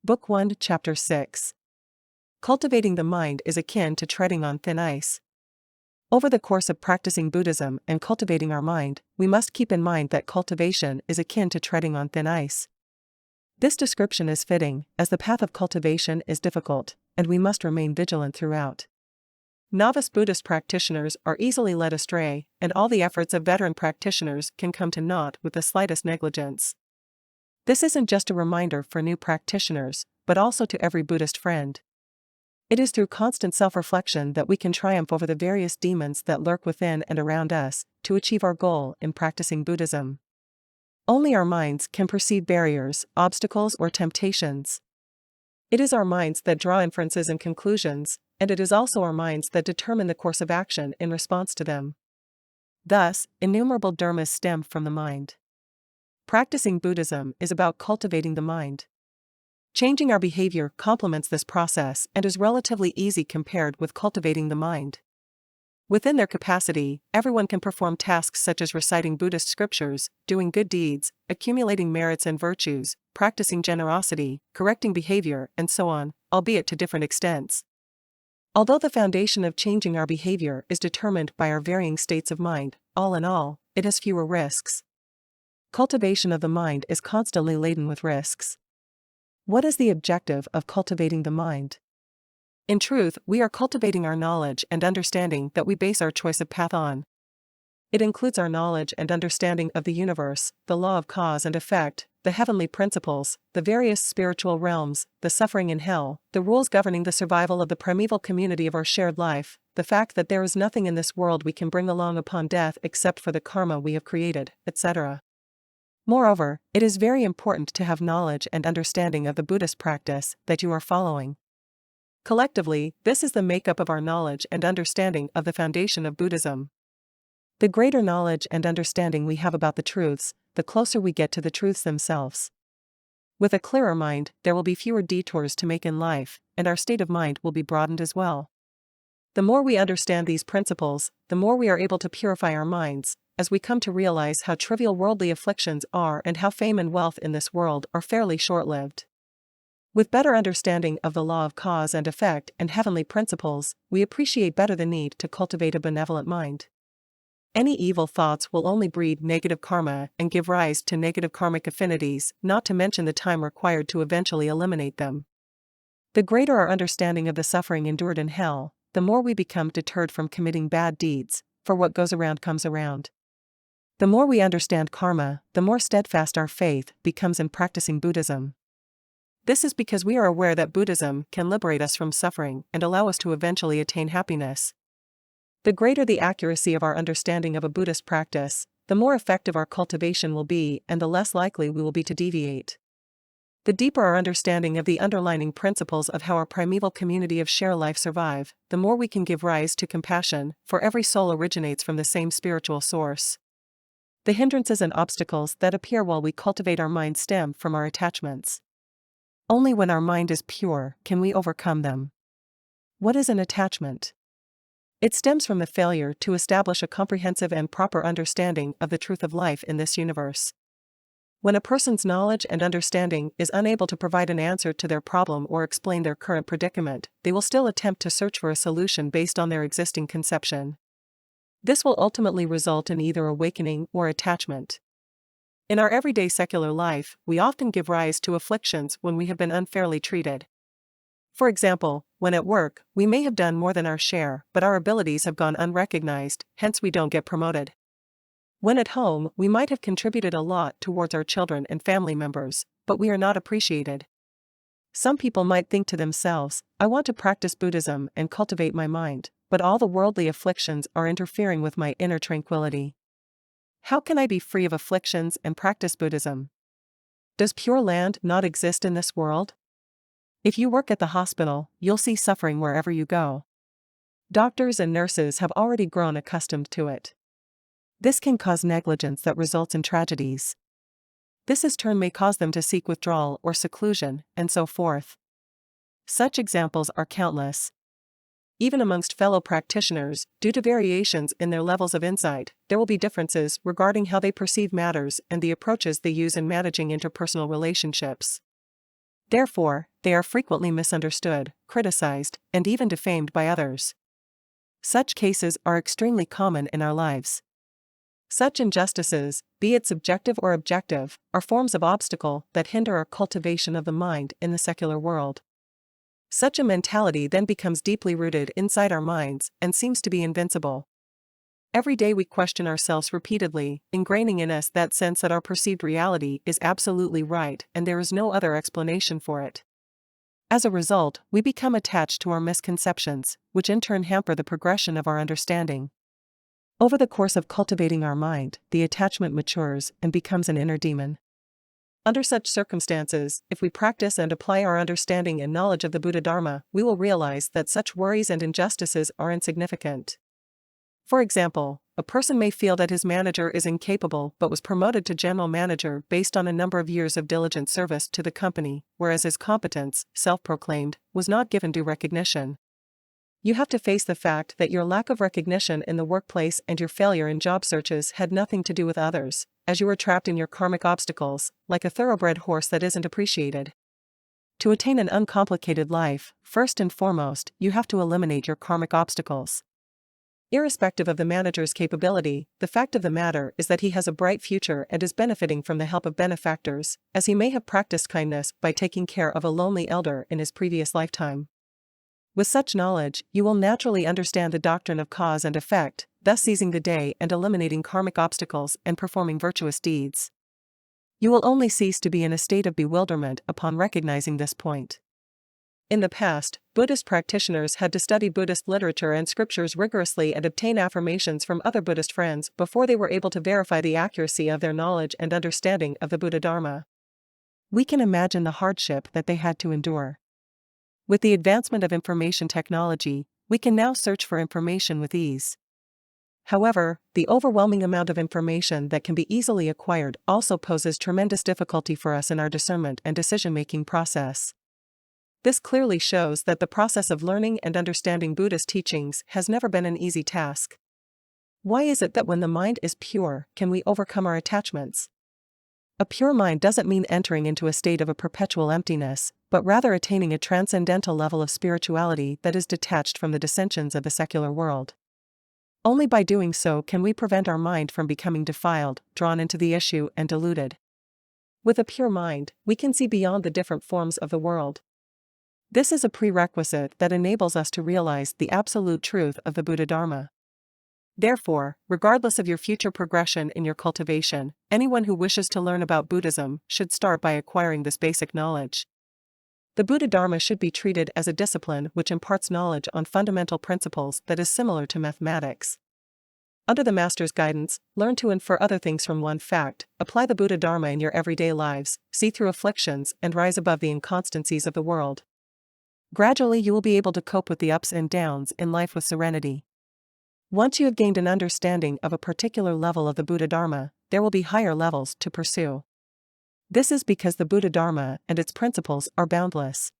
Book 1, Chapter 6. Cultivating the mind is akin to treading on thin ice. Over the course of practicing Buddhism and cultivating our mind, we must keep in mind that cultivation is akin to treading on thin ice. This description is fitting, as the path of cultivation is difficult, and we must remain vigilant throughout. Novice Buddhist practitioners are easily led astray, and all the efforts of veteran practitioners can come to naught with the slightest negligence. This isn't just a reminder for new practitioners, but also to every Buddhist friend. It is through constant self-reflection that we can triumph over the various demons that lurk within and around us, to achieve our goal in practicing Buddhism. Only our minds can perceive barriers, obstacles, or temptations. It is our minds that draw inferences and conclusions, and it is also our minds that determine the course of action in response to them. Thus, innumerable dharmas stem from the mind. Practicing Buddhism is about cultivating the mind. Changing our behavior complements this process and is relatively easy compared with cultivating the mind. Within their capacity, everyone can perform tasks such as reciting Buddhist scriptures, doing good deeds, accumulating merits and virtues, practicing generosity, correcting behavior, and so on, albeit to different extents. Although the foundation of changing our behavior is determined by our varying states of mind, all in all, it has fewer risks. Cultivation of the mind is constantly laden with risks. What is the objective of cultivating the mind? In truth, we are cultivating our knowledge and understanding that we base our choice of path on. It includes our knowledge and understanding of the universe, the law of cause and effect, the heavenly principles, the various spiritual realms, the suffering in hell, the rules governing the survival of the primeval community of our shared life, the fact that there is nothing in this world we can bring along upon death except for the karma we have created, etc. Moreover, it is very important to have knowledge and understanding of the Buddhist practice that you are following. Collectively, this is the makeup of our knowledge and understanding of the foundation of Buddhism. The greater knowledge and understanding we have about the truths, the closer we get to the truths themselves. With a clearer mind, there will be fewer detours to make in life, and our state of mind will be broadened as well. The more we understand these principles, the more we are able to purify our minds, as we come to realize how trivial worldly afflictions are and how fame and wealth in this world are fairly short-lived. With better understanding of the law of cause and effect and heavenly principles, we appreciate better the need to cultivate a benevolent mind. Any evil thoughts will only breed negative karma and give rise to negative karmic affinities, not to mention the time required to eventually eliminate them. The greater our understanding of the suffering endured in hell, the more we become deterred from committing bad deeds, for what goes around comes around. The more we understand karma, the more steadfast our faith becomes in practicing Buddhism. This is because we are aware that Buddhism can liberate us from suffering and allow us to eventually attain happiness. The greater the accuracy of our understanding of a Buddhist practice, the more effective our cultivation will be and the less likely we will be to deviate. The deeper our understanding of the underlying principles of how our primeval community of share life survive, the more we can give rise to compassion, for every soul originates from the same spiritual source. The hindrances and obstacles that appear while we cultivate our mind stem from our attachments. Only when our mind is pure can we overcome them. What is an attachment? It stems from the failure to establish a comprehensive and proper understanding of the truth of life in this universe. When a person's knowledge and understanding is unable to provide an answer to their problem or explain their current predicament, they will still attempt to search for a solution based on their existing conception. This will ultimately result in either awakening or attachment. In our everyday secular life, we often give rise to afflictions when we have been unfairly treated. For example, when at work, we may have done more than our share, but our abilities have gone unrecognized, hence we don't get promoted. When at home, we might have contributed a lot towards our children and family members, but we are not appreciated. Some people might think to themselves, I want to practice Buddhism and cultivate my mind, but all the worldly afflictions are interfering with my inner tranquility. How can I be free of afflictions and practice Buddhism? Does Pure Land not exist in this world? If you work at the hospital, you'll see suffering wherever you go. Doctors and nurses have already grown accustomed to it. This can cause negligence that results in tragedies. This in turn may cause them to seek withdrawal or seclusion, and so forth. Such examples are countless. Even amongst fellow practitioners, due to variations in their levels of insight, there will be differences regarding how they perceive matters and the approaches they use in managing interpersonal relationships. Therefore, they are frequently misunderstood, criticized, and even defamed by others. Such cases are extremely common in our lives. Such injustices, be it subjective or objective, are forms of obstacle that hinder our cultivation of the mind in the secular world. Such a mentality then becomes deeply rooted inside our minds and seems to be invincible. Every day we question ourselves repeatedly, ingraining in us that sense that our perceived reality is absolutely right and there is no other explanation for it. As a result, we become attached to our misconceptions, which in turn hamper the progression of our understanding. Over the course of cultivating our mind, the attachment matures and becomes an inner demon. Under such circumstances, if we practice and apply our understanding and knowledge of the Buddha Dharma, we will realize that such worries and injustices are insignificant. For example, a person may feel that his manager is incapable but was promoted to general manager based on a number of years of diligent service to the company, whereas his competence, self-proclaimed, was not given due recognition. You have to face the fact that your lack of recognition in the workplace and your failure in job searches had nothing to do with others, as you were trapped in your karmic obstacles, like a thoroughbred horse that isn't appreciated. To attain an uncomplicated life, first and foremost, you have to eliminate your karmic obstacles. Irrespective of the manager's capability, the fact of the matter is that he has a bright future and is benefiting from the help of benefactors, as he may have practiced kindness by taking care of a lonely elder in his previous lifetime. With such knowledge, you will naturally understand the doctrine of cause and effect, thus seizing the day and eliminating karmic obstacles and performing virtuous deeds. You will only cease to be in a state of bewilderment upon recognizing this point. In the past, Buddhist practitioners had to study Buddhist literature and scriptures rigorously and obtain affirmations from other Buddhist friends before they were able to verify the accuracy of their knowledge and understanding of the Buddha Dharma. We can imagine the hardship that they had to endure. With the advancement of information technology, we can now search for information with ease. However, the overwhelming amount of information that can be easily acquired also poses tremendous difficulty for us in our discernment and decision-making process. This clearly shows that the process of learning and understanding Buddhist teachings has never been an easy task. Why is it that when the mind is pure, can we overcome our attachments? A pure mind doesn't mean entering into a state of a perpetual emptiness, but rather attaining a transcendental level of spirituality that is detached from the dissensions of the secular world. Only by doing so can we prevent our mind from becoming defiled, drawn into the issue, and deluded. With a pure mind, we can see beyond the different forms of the world. This is a prerequisite that enables us to realize the absolute truth of the Buddha Dharma. Therefore, regardless of your future progression in your cultivation, anyone who wishes to learn about Buddhism should start by acquiring this basic knowledge. The Buddha Dharma should be treated as a discipline which imparts knowledge on fundamental principles that is similar to mathematics. Under the Master's guidance, learn to infer other things from one fact, apply the Buddha Dharma in your everyday lives, see through afflictions, and rise above the inconstancies of the world. Gradually you will be able to cope with the ups and downs in life with serenity. Once you have gained an understanding of a particular level of the Buddha Dharma, there will be higher levels to pursue. This is because the Buddha Dharma and its principles are boundless.